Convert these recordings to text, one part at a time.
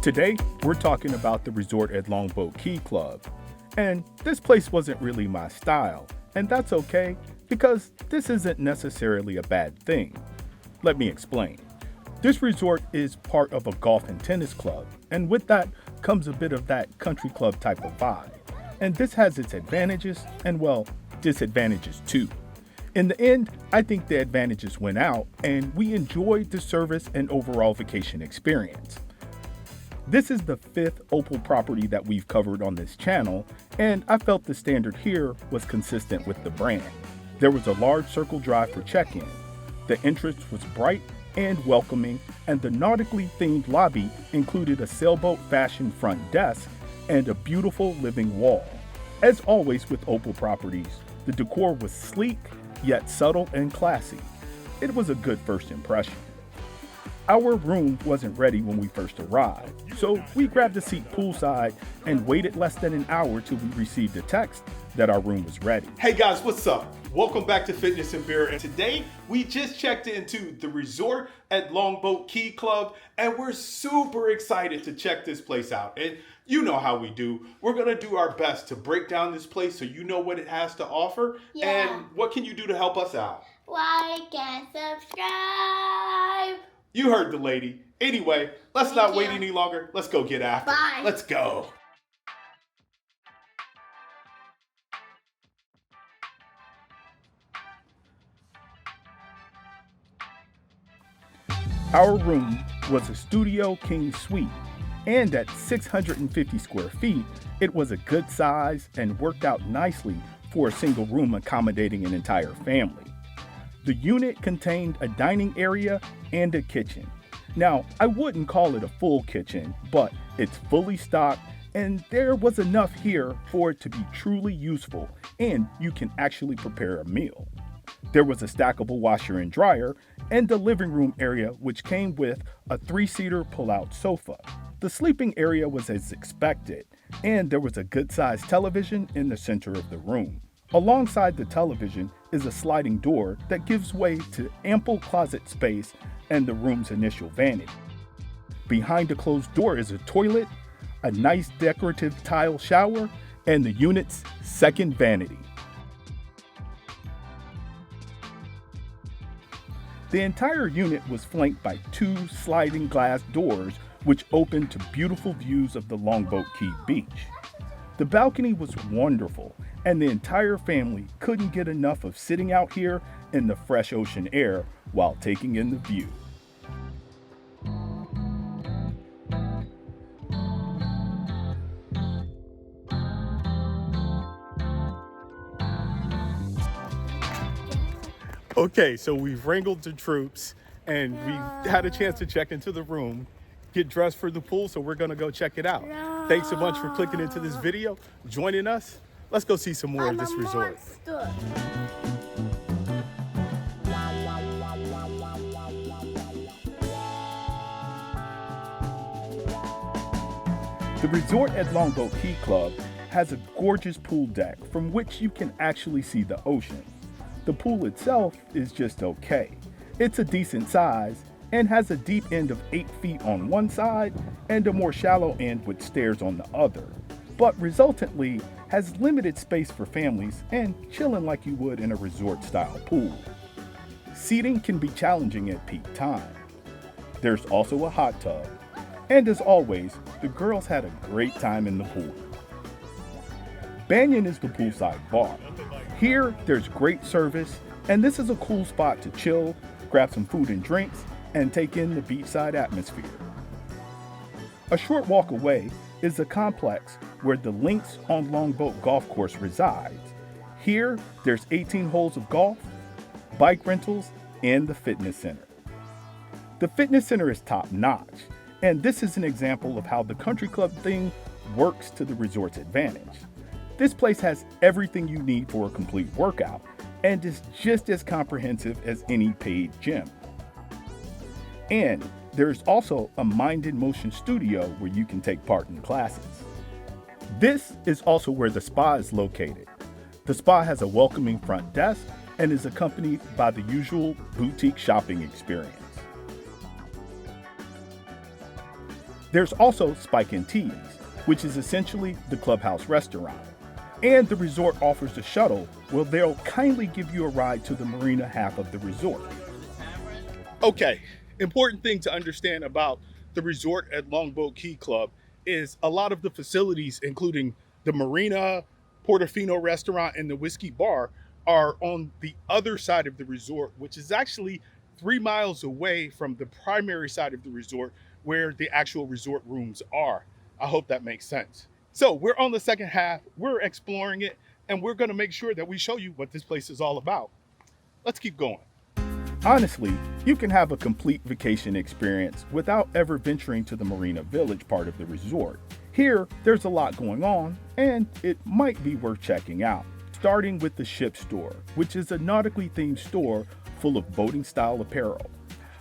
Today, we're talking about the resort at Longboat Key Club. And this place wasn't really my style, and that's okay because this isn't necessarily a bad thing. Let me explain. This resort is part of a golf and tennis club, and with that comes a bit of that country club type of vibe. And this has its advantages and, well, disadvantages too. In the end, I think the advantages win out, and we enjoyed the service and overall vacation experience. This is the fifth Opal property that we've covered on this channel, and I felt the standard here was consistent with the brand. There was a large circle drive for check-in. The entrance was bright and welcoming, and the nautically themed lobby included a sailboat fashion front desk and a beautiful living wall. As always with Opal properties, the decor was sleek, yet subtle and classy. It was a good first impression. Our room wasn't ready when we first arrived, so we grabbed a seat poolside and waited less than an hour till we received a text that our room was ready. Hey guys, what's up? Welcome back to Fitness and Beer, and today we just checked into the resort at Longboat Key Club, and we're super excited to check this place out. And you know how we do. We're gonna do our best to break down this place so you know what it has to offer. Yeah. And what can you do to help us out? Like and subscribe. You heard the lady. Anyway, let's not wait any longer. Let's go get after it. Bye. Let's go. Our room was a studio king suite, and at 650 square feet, it was a good size and worked out nicely for a single room accommodating an entire family. The unit contained a dining area and a kitchen. Now, I wouldn't call it a full kitchen, but it's fully stocked, and there was enough here for it to be truly useful, and you can actually prepare a meal. There was a stackable washer and dryer, and the living room area, which came with a 3-seater pull-out sofa. The sleeping area was as expected, and there was a good-sized television in the center of the room. Alongside the television is a sliding door that gives way to ample closet space and the room's initial vanity. Behind the closed door is a toilet, a nice decorative tile shower, and the unit's second vanity. The entire unit was flanked by 2 sliding glass doors which opened to beautiful views of the Longboat Key beach. The balcony was wonderful, and the entire family couldn't get enough of sitting out here in the fresh ocean air while taking in the view. Okay, so we've wrangled the troops and we had a chance to check into the room, get dressed for the pool, so we're gonna go check it out. Thanks so much for clicking into this video, joining us. Let's go see some more of this resort. The resort at Longboat Key Club has a gorgeous pool deck from which you can actually see the ocean. The pool itself is just okay. It's a decent size and has a deep end of 8 feet on one side and a more shallow end with stairs on the other, but resultantly has limited space for families and chilling like you would in a resort style pool. Seating can be challenging at peak time. There's also a hot tub, and as always, the girls had a great time in the pool. Banyan is the poolside bar. Here, there's great service, and this is a cool spot to chill, grab some food and drinks, and take in the beachside atmosphere. A short walk away is the complex where the Links on Longboat Golf Course resides. Here, there's 18 holes of golf, bike rentals, and the fitness center. The fitness center is top-notch, and this is an example of how the country club thing works to the resort's advantage. This place has everything you need for a complete workout and is just as comprehensive as any paid gym. And there's also a Mind in Motion studio where you can take part in classes. This is also where the spa is located. The spa has a welcoming front desk and is accompanied by the usual boutique shopping experience. There's also Spike and Teas, which is essentially the clubhouse restaurant. And the resort offers a shuttle where they'll kindly give you a ride to the marina half of the resort. Okay, important thing to understand about the resort at Longboat Key Club is a lot of the facilities, including the marina, Portofino restaurant, and the whiskey bar, are on the other side of the resort, which is actually 3 miles away from the primary side of the resort where the actual resort rooms are. I hope that makes sense. So we're on the second half, we're exploring it, and we're gonna make sure that we show you what this place is all about. Let's keep going. Honestly, you can have a complete vacation experience without ever venturing to the Marina Village part of the resort. Here, there's a lot going on, and it might be worth checking out. Starting with the Ship Store, which is a nautically themed store full of boating style apparel.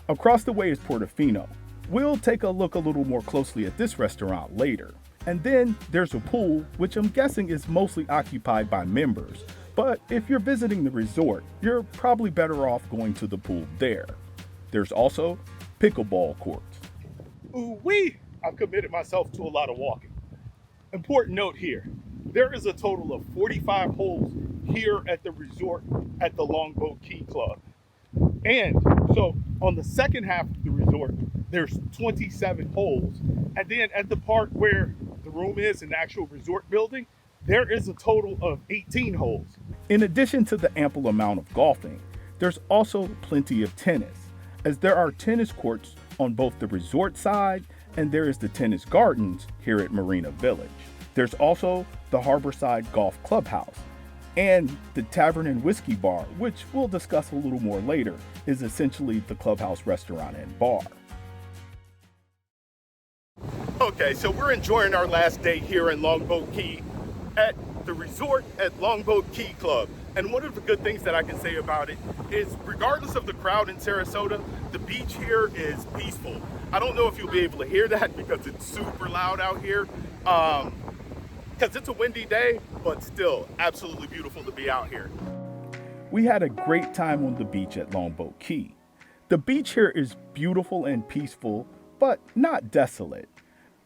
Across the way is Portofino. We'll take a look a little more closely at this restaurant later. And then there's a pool, which I'm guessing is mostly occupied by members. But if you're visiting the resort, you're probably better off going to the pool there. There's also pickleball courts. Ooh-wee! I've committed myself to a lot of walking. Important note here, there is a total of 45 holes here at the resort at the Longboat Key Club. And so on the second half of the resort, there's 27 holes. And then at the part where the room is in the actual resort building, there is a total of 18 holes. In addition to the ample amount of golfing, there's also plenty of tennis, as there are tennis courts on both the resort side and there is the tennis gardens here at Marina Village. There's also the Harborside Golf Clubhouse, and the Tavern and Whiskey Bar, which we'll discuss a little more later, is essentially the clubhouse restaurant and bar. Okay, so we're enjoying our last day here in Longboat Key at the resort at Longboat Key Club. And one of the good things that I can say about it is, regardless of the crowd in Sarasota, the beach here is peaceful. I don't know if you'll be able to hear that because it's super loud out here, because it's a windy day, but still absolutely beautiful to be out here. We had a great time on the beach at Longboat Key. The beach here is beautiful and peaceful, but not desolate.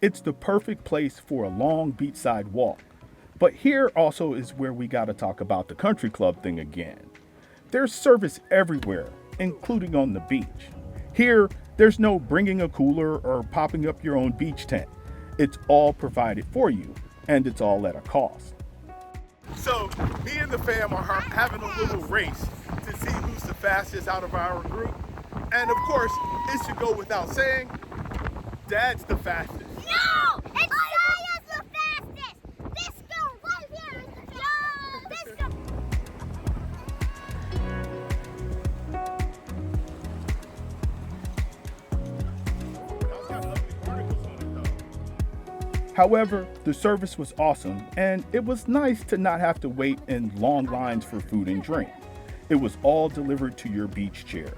It's the perfect place for a long beachside walk. But here also is where we gotta talk about the country club thing again. There's service everywhere, including on the beach. Here, there's no bringing a cooler or popping up your own beach tent. It's all provided for you, and it's all at a cost. So, me and the fam are having a little race to see who's the fastest out of our group. And of course, it should go without saying, Dad's the fastest. No! It's Saya's the fastest! This girl right here is the fastest! This girl... However, the service was awesome, and it was nice to not have to wait in long lines for food and drink. It was all delivered to your beach chair.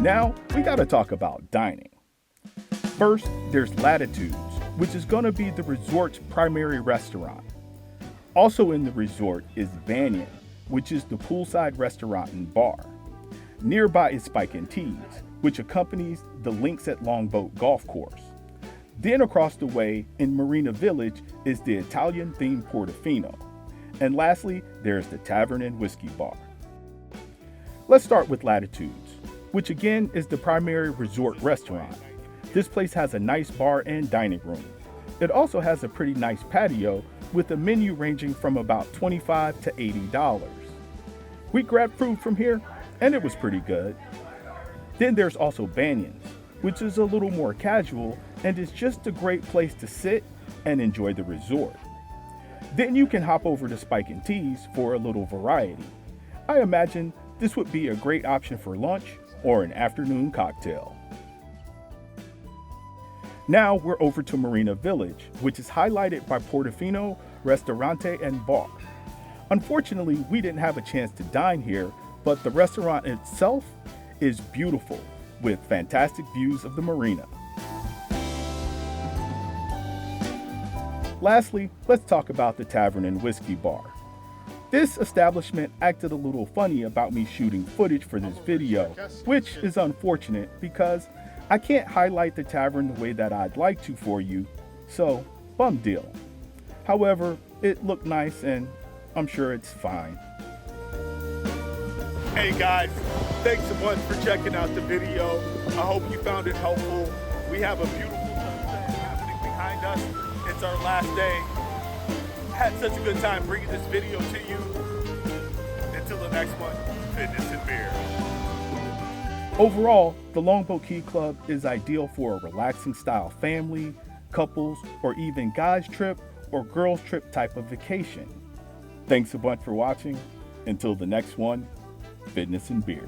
Now, we gotta talk about dining. First, there's Latitudes, which is gonna be the resort's primary restaurant. Also in the resort is Banyan, which is the poolside restaurant and bar. Nearby is Spike and Teas, which accompanies the links at Longboat Golf Course. Then across the way in Marina Village is the Italian-themed Portofino. And lastly, there's the Tavern and Whiskey Bar. Let's start with Latitudes, which again is the primary resort restaurant. This place has a nice bar and dining room. It also has a pretty nice patio with a menu ranging from about $25 to $80. We grabbed food from here and it was pretty good. Then there's also Banyan's, which is a little more casual and is just a great place to sit and enjoy the resort. Then you can hop over to Spike and Teas for a little variety. I imagine this would be a great option for lunch or an afternoon cocktail. Now we're over to Marina Village, which is highlighted by Portofino, Restaurante, and Bar. Unfortunately, we didn't have a chance to dine here, but the restaurant itself is beautiful with fantastic views of the marina. Lastly, let's talk about the Tavern and Whiskey Bar. This establishment acted a little funny about me shooting footage for this video, which is unfortunate because I can't highlight the tavern the way that I'd like to for you, so bum deal. However, it looked nice and I'm sure it's fine. Hey guys, thanks so much for checking out the video. I hope you found it helpful. We have a beautiful sunset happening behind us. It's our last day. Had such a good time bringing this video to you. Until the next one, fitness and beer. Overall, the Longboat Key Club is ideal for a relaxing style family, couples, or even guys trip or girls trip type of vacation. Thanks a bunch for watching. Until the next one, fitness and beer.